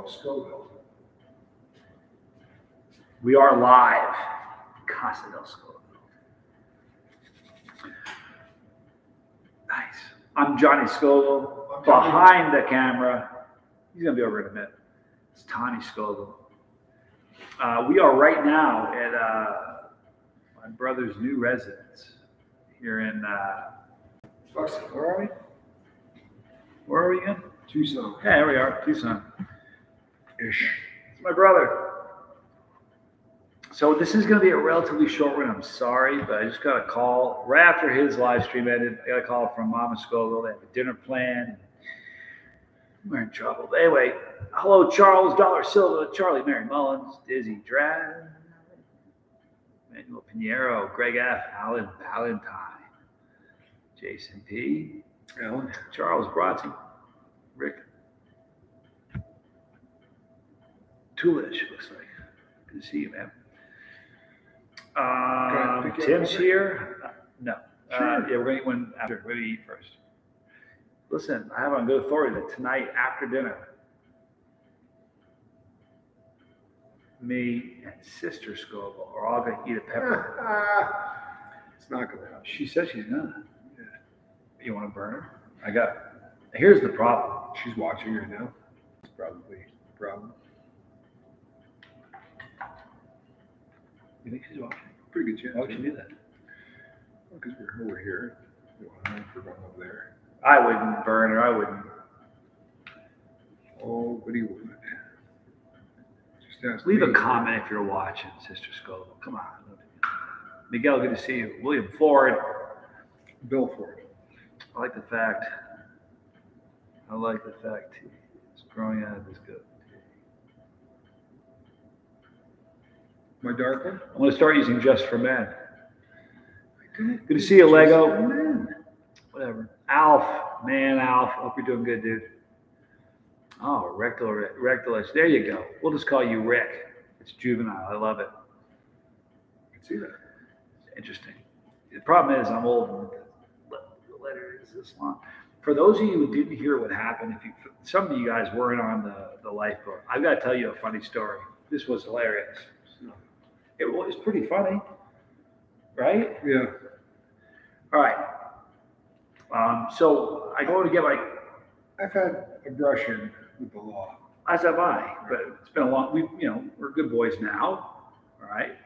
Scoville. We are live. Casa del Scoville. Nice. I'm Johnny Scoville. Behind the camera, he's going to be over in a minute. It's Tony Scoville. We are right now at my brother's new residence here in, where are we? Where are we again? Tucson. Yeah, here we are, Tucson-ish. It's my brother. So this is going to be a relatively short one. I'm sorry, but I just got a call right after his live stream ended. I got a call from Mama Scoville. They have a dinner plan. We're in trouble. But anyway, hello, Charles, Dollar Silva, Charlie, Mary Mullins, Dizzy Drag, Manuel Pinheiro, Greg F., Alan Valentine, Jason P., Alan, Charles Brazzi, Rick Tulish, looks like. Good to see you, man. Tim's here. No. Sure. Yeah, we're going to eat one after. We're going to eat first. Listen, I have on good authority that tonight after dinner, me and Sister Scoville are all going to eat a pepper. It's not going to happen. She said she's gonna. Yeah. You want to burn her? Here's the problem. She's watching right now. It's probably a problem. You think she's watching? Pretty good chance. Why would you do that? Because we're over here. We want to know if we're going over there. I wouldn't burn her. I wouldn't. Oh, but he would. Just ask Leave me. a comment if you're watching, Sister Scoville. Come on. Miguel, good to see you. William Ford. Bill Ford. I like the fact it's growing out of this good. My dark one? I'm going to start using Just for Men. Good to see you, Lego. Whatever. Alf. Man, Alf. Hope you're doing good, dude. Oh, rectalist. There you go. We'll just call you Rick. It's juvenile. I love it. I can see that. Interesting. The problem is I'm old and the letter is this long. For those of you who didn't hear what happened, some of you guys weren't on the lifeboat, I've got to tell you a funny story. This was hilarious. It was pretty funny, right? Yeah. All right. So I go to get my. I've had a brush in with the law. As have I, but it's been a long. We're good boys now, all right.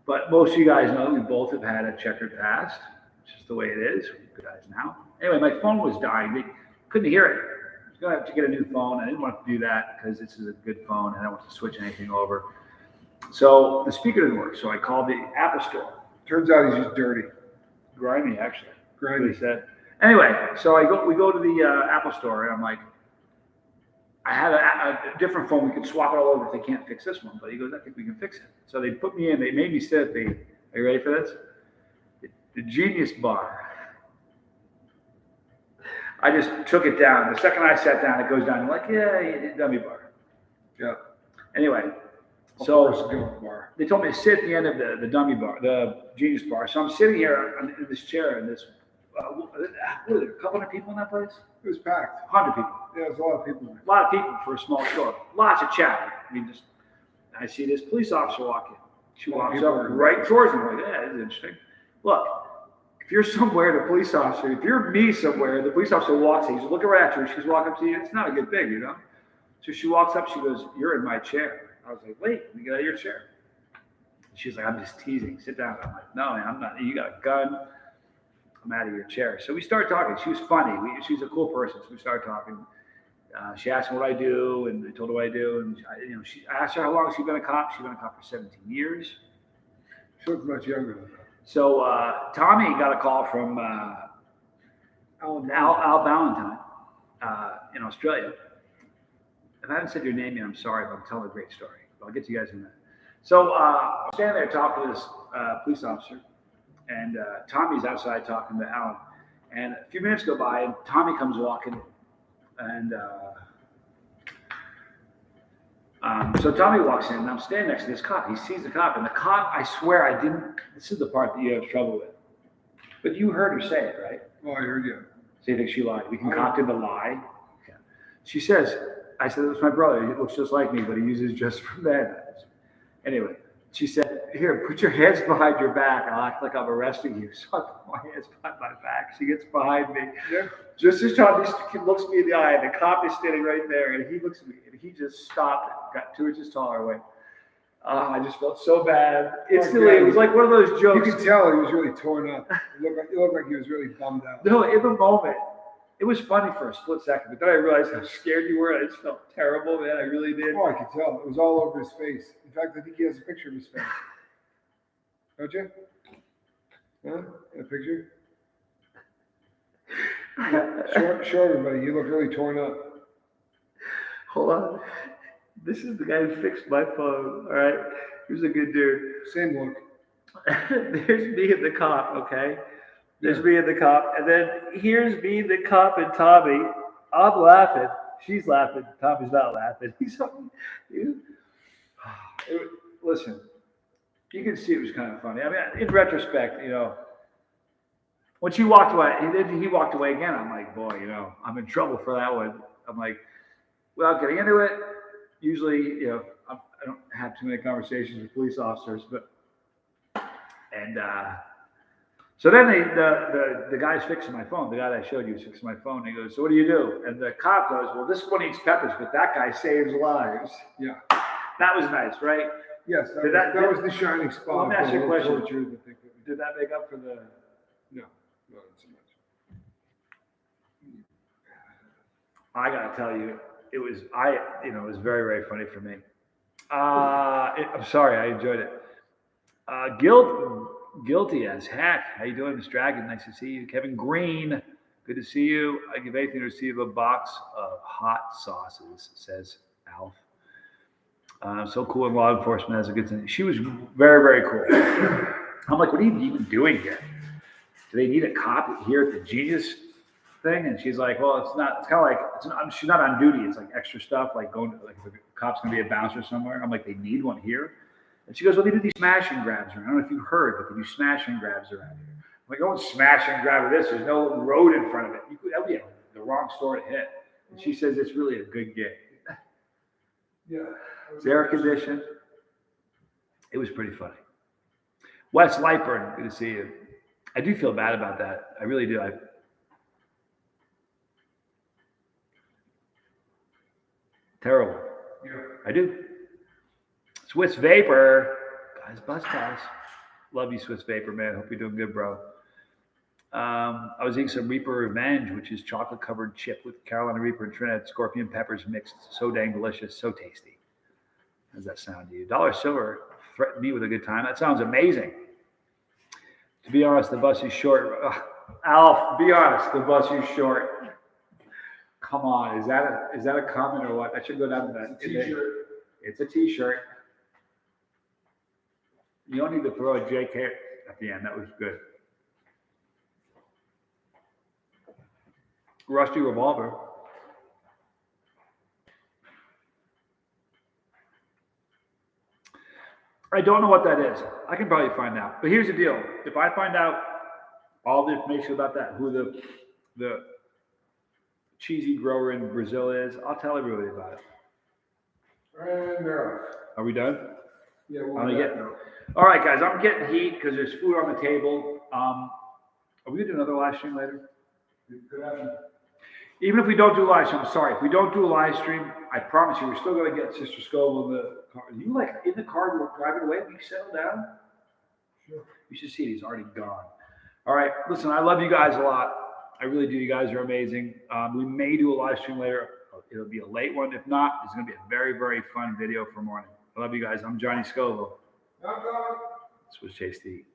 But most of you guys know we both have had a checkered past. It's just the way it is. We're good guys now. Anyway, my phone was dying. They couldn't hear it. I was gonna have to get a new phone. I didn't want to do that because this is a good phone and I don't want to switch anything over. So the speaker didn't work. So I called the Apple Store. Turns out he's just dirty. Grimy, actually. Grimy. He said. Anyway, so we go to the Apple Store and I'm like, I have a different phone. We could swap it all over if they can't fix this one. But he goes, I think we can fix it. So they put me in. They made me sit at are you ready for this? The Genius Bar. I just took it down. The second I sat down, it goes down. I'm like, yeah, dummy bar. Yeah. Anyway, so they told me to sit at the end of the dummy bar, the Genius Bar. So I'm sitting here in this chair in this. What are there, a couple hundred people in that place? It was packed. 100 people. Yeah, there's a lot of people there. A lot of people for a small store. Lots of chat. I see this police officer walk in. She walks up right towards me. I'm like, yeah, this is interesting. Look, if you're somewhere, the police officer, if you're me somewhere, the police officer walks in, he's looking right at you, she's walking up to you, it's not a good thing, you know? So she walks up, she goes, you're in my chair. I was like, wait, let me get out of your chair. She's like, I'm just teasing, sit down. I'm like, no, man, I'm not, you got a gun. I'm out of your chair. So we started talking. She was funny. She's a cool person. So we started talking. She asked me what I do, and I told her what I do. And I asked her how long she'd been a cop. She's been a cop for 17 years. She looks much younger than that. So Tommy got a call from Al Valentine in Australia. If I haven't said your name yet, I'm sorry, but I'm telling a great story. I'll get to you guys in a minute. So I'm standing there talking to this police officer. And Tommy's outside talking to Alan. And a few minutes go by, and Tommy comes walking in. And so Tommy walks in, and I'm standing next to this cop. He sees the cop, and the cop, I swear this is the part that you have trouble with. But you heard her say it, right? Oh, I heard you. So you think she lied. We concocted the lie. Okay. She says, I said, "That's my brother. He looks just like me, but he uses just for that." Anyway, she said, "Here, put your hands behind your back. I'll act like I'm arresting you." So I put my hands behind my back. She gets behind me. Yeah. Just as Tommy looks me in the eye, and the cop is standing right there, and he looks at me, and he just stopped and got 2 inches taller away. I just felt so bad. Instantly, it was like one of those jokes. You could tell he was really torn up. It looked like he was really bummed out. No, in the moment, it was funny for a split second, but then I realized how scared you were. I just felt terrible, man. I really did. Oh, I could tell. It was all over his face. In fact, I think he has a picture of his face. Don't you? Huh? A picture? Show everybody. You look really torn up. Hold on. This is the guy who fixed my phone. All right. He was a good dude. Same look. There's me and the cop, okay? There's me and the cop. And then here's me, the cop, and Tommy. I'm laughing. She's laughing. Tommy's not laughing. Listen, you can see it was kind of funny. I mean, in retrospect, when she walked away, he walked away again. I'm like, boy, I'm in trouble for that one. I'm like, without getting into it, usually, I don't have too many conversations with police officers, so then the guy's fixing my phone. The guy that I showed you was fixing my phone. And he goes, "So what do you do?" And the cop goes, "Well, this one eats peppers, but that guy saves lives." Yeah. That was nice, right? Yes, that was the shining spot. Let me ask you a question. Did that make up for the? No, not so much. I gotta tell you, it was very, very funny for me. I'm sorry, I enjoyed it. Guilty as heck. How you doing, Miss Dragon? Nice to see you. Kevin Green, good to see you. I give anything to receive a box of hot sauces, says Alf. So cool, and law enforcement has a good thing. She was very, very cool. I'm like, what are you even doing here? Do they need a cop here at the Genius thing? And she's like, well, it's not. It's kind of like she's not on duty. It's like extra stuff, like going if the cop's gonna be a bouncer somewhere. I'm like, they need one here. And she goes, well, they do these smash and grabs. I don't know if you heard, but they do smash and grabs around here. I'm like, don't smash and grab with this. There's no road in front of it. That would be the wrong store to hit. And she says it's really a good gig. Yeah. It's air conditioned. It was pretty funny. Wes Lightburn, good to see you. I do feel bad about that. I really do. Terrible. Yeah. I do. Swiss Vapor. Guys, bus pass. Love you, Swiss Vapor, man. Hope you're doing good, bro. I was eating some Reaper Revenge, which is chocolate-covered chip with Carolina Reaper and Trinidad Scorpion peppers mixed. So dang delicious. So tasty. How does that sound to you? Dollar Silver threatened me with a good time. That sounds amazing. To be honest, the bus is short. Ugh. Alf, be honest, the bus is short. Come on, is that a comment or what? I should go down to that. T-shirt. It's a T-shirt. You don't need to throw a JK at the end. That was good. Rusty Revolver. I don't know what that is. I can probably find out. But here's the deal. If I find out all the information about that, who the cheesy grower in Brazil is, I'll tell everybody about it. And Are we done? Yeah, All right, guys, I'm getting heat because there's food on the table. Are we going to do another live stream later? Could happen. Even if we don't do a live stream, I'm sorry. If we don't do a live stream, I promise you, we're still going to get Sister Scoville in the car. You like in the car driving away? Will you settle down? Sure. You should see it. He's already gone. All right. Listen, I love you guys a lot. I really do. You guys are amazing. We may do a live stream later. It'll be a late one. If not, it's going to be a very, very fun video for morning. I love you guys. I'm Johnny Scoville. Knock, knock. This was Chase T.